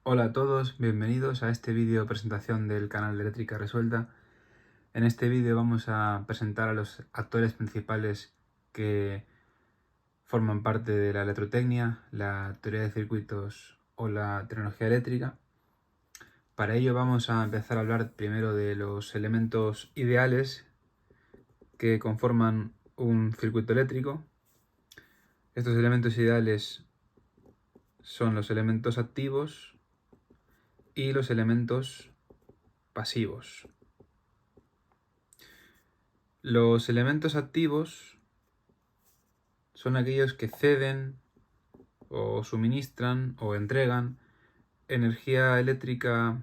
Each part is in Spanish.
Hola a todos, bienvenidos a este vídeo de presentación del canal de Eléctrica Resuelta. En este vídeo vamos a presentar a los actores principales que forman parte de la electrotecnia, la teoría de circuitos o la tecnología eléctrica. Para ello vamos a empezar a hablar primero de los elementos ideales que conforman un circuito eléctrico. Estos elementos ideales son los elementos activos y los elementos pasivos. Los elementos activos son aquellos que ceden o suministran o entregan energía eléctrica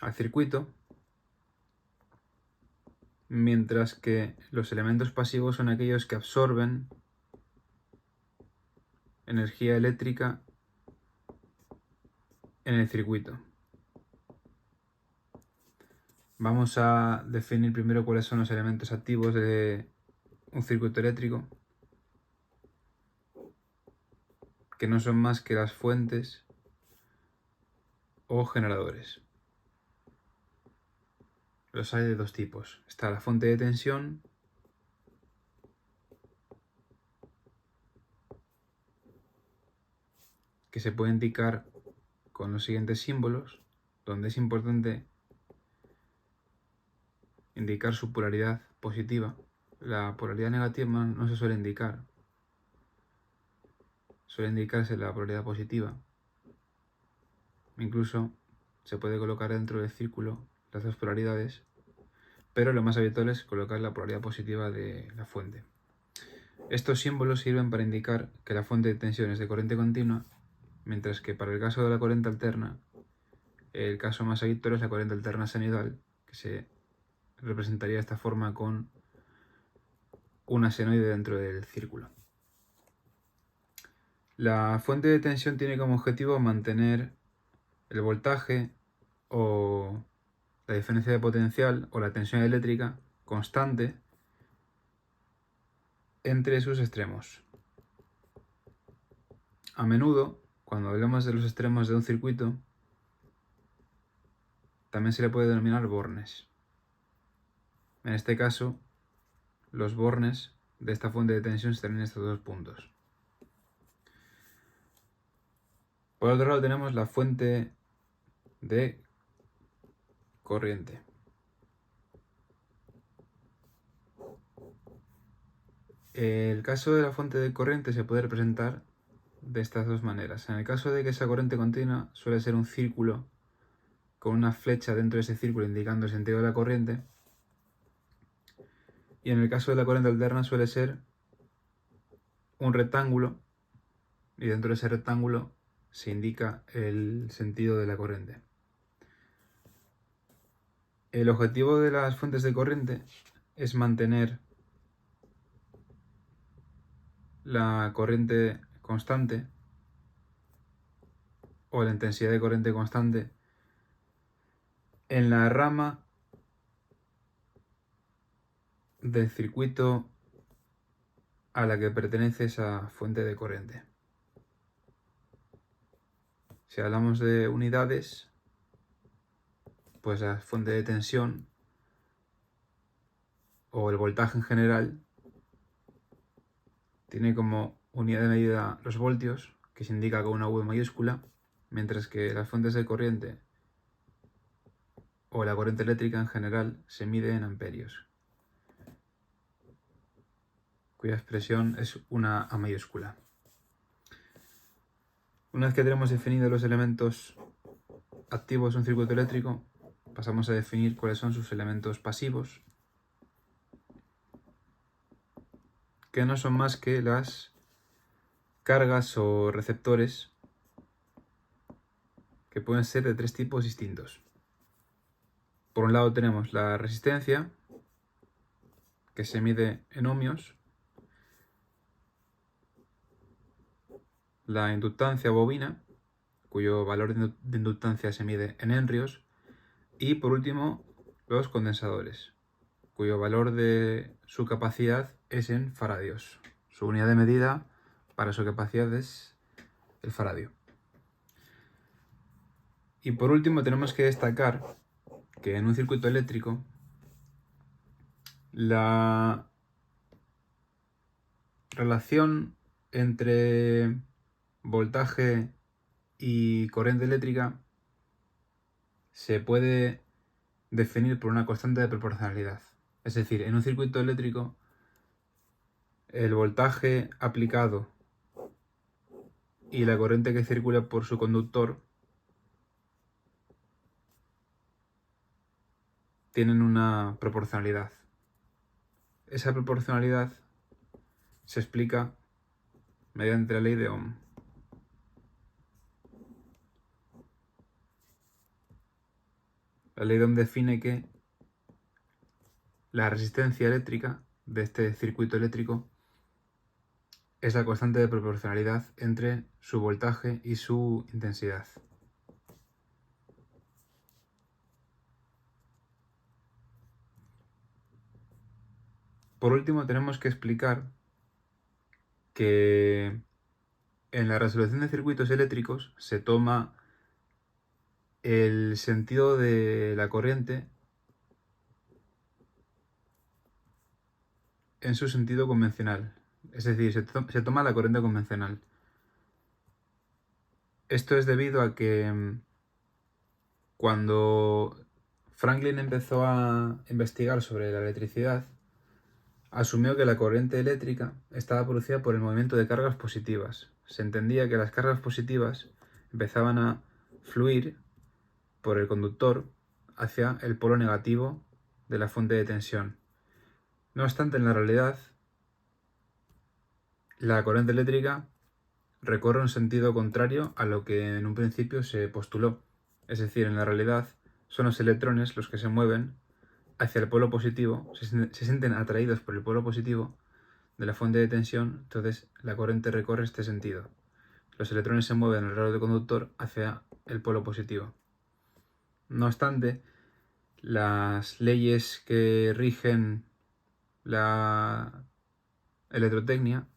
al circuito, mientras que los elementos pasivos son aquellos que absorben energía eléctrica en el circuito. Vamos a definir primero cuáles son los elementos activos de un circuito eléctrico, que no son más que las fuentes o generadores. Los hay de dos tipos. Está la fuente de tensión que se puede indicar con los siguientes símbolos, donde es importante indicar su polaridad positiva. La polaridad negativa no se suele indicar, suele indicarse la polaridad positiva. Incluso se puede colocar dentro del círculo las dos polaridades, pero lo más habitual es colocar la polaridad positiva de la fuente. Estos símbolos sirven para indicar que la fuente de tensión es de corriente continua, mientras que para el caso de la corriente alterna, el caso más habitual es la corriente alterna senoidal, que se representaría de esta forma con una senoide dentro del círculo. La fuente de tensión tiene como objetivo mantener el voltaje o la diferencia de potencial o la tensión eléctrica constante entre sus extremos. A menudo, cuando hablamos de los extremos de un circuito, también se le puede denominar bornes. En este caso, los bornes de esta fuente de tensión están en estos dos puntos. Por otro lado tenemos la fuente de corriente. El caso de la fuente de corriente se puede representar de estas dos maneras. En el caso de que esa corriente continua suele ser un círculo con una flecha dentro de ese círculo indicando el sentido de la corriente. Y en el caso de la corriente alterna suele ser un rectángulo y dentro de ese rectángulo se indica el sentido de la corriente. El objetivo de las fuentes de corriente es mantener la corriente constante o la intensidad de corriente constante en la rama del circuito a la que pertenece esa fuente de corriente. Si hablamos de unidades, pues la fuente de tensión o el voltaje en general tiene como unidad de medida los voltios, que se indica con una V mayúscula, mientras que las fuentes de corriente o la corriente eléctrica en general se mide en amperios, cuya expresión es una A mayúscula. Una vez que tenemos definidos los elementos activos de un circuito eléctrico, pasamos a definir cuáles son sus elementos pasivos, que no son más que las cargas o receptores que pueden ser de tres tipos distintos. Por un lado tenemos la resistencia, que se mide en ohmios, la inductancia bobina, cuyo valor de inductancia se mide en henrios, y por último los condensadores, cuyo valor de su capacidad es en faradios. Su unidad de medida para su capacidad es el faradio. Y por último tenemos que destacar que en un circuito eléctrico la relación entre voltaje y corriente eléctrica se puede definir por una constante de proporcionalidad. Es decir, en un circuito eléctrico el voltaje aplicado y la corriente que circula por su conductor tienen una proporcionalidad. Esa proporcionalidad se explica mediante la ley de Ohm. La ley de Ohm define que la resistencia eléctrica de este circuito eléctrico es la constante de proporcionalidad entre su voltaje y su intensidad. Por último, tenemos que explicar que en la resolución de circuitos eléctricos se toma el sentido de la corriente en su sentido convencional. Es decir, se toma la corriente convencional. Esto es debido a que cuando Franklin empezó a investigar sobre la electricidad, asumió que la corriente eléctrica estaba producida por el movimiento de cargas positivas. Se entendía que las cargas positivas empezaban a fluir por el conductor hacia el polo negativo de la fuente de tensión. No obstante, en la realidad, la corriente eléctrica recorre un sentido contrario a lo que en un principio se postuló. Es decir, en la realidad son los electrones los que se mueven hacia el polo positivo, se sienten atraídos por el polo positivo de la fuente de tensión, entonces la corriente recorre este sentido. Los electrones se mueven alrededor del conductor hacia el polo positivo. No obstante, las leyes que rigen la electrotecnia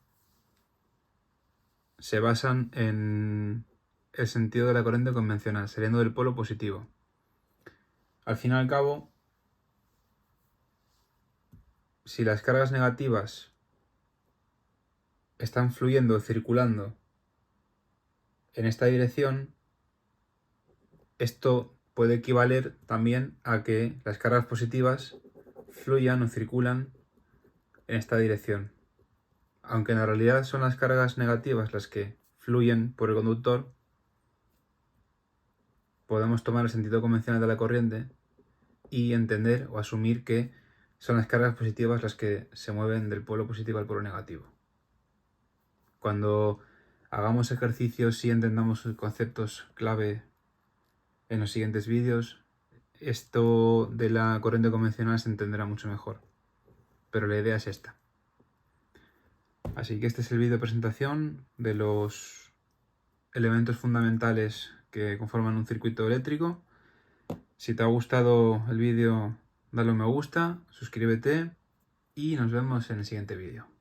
se basan en el sentido de la corriente convencional, saliendo del polo positivo. Al fin y al cabo, si las cargas negativas están fluyendo, circulando en esta dirección, esto puede equivaler también a que las cargas positivas fluyan o circulan en esta dirección. Aunque en la realidad son las cargas negativas las que fluyen por el conductor, podemos tomar el sentido convencional de la corriente y entender o asumir que son las cargas positivas las que se mueven del polo positivo al polo negativo. Cuando hagamos ejercicios y entendamos conceptos clave en los siguientes vídeos, esto de la corriente convencional se entenderá mucho mejor. Pero la idea es esta. Así que este es el vídeo de presentación de los elementos fundamentales que conforman un circuito eléctrico. Si te ha gustado el vídeo, dale un me gusta, suscríbete y nos vemos en el siguiente vídeo.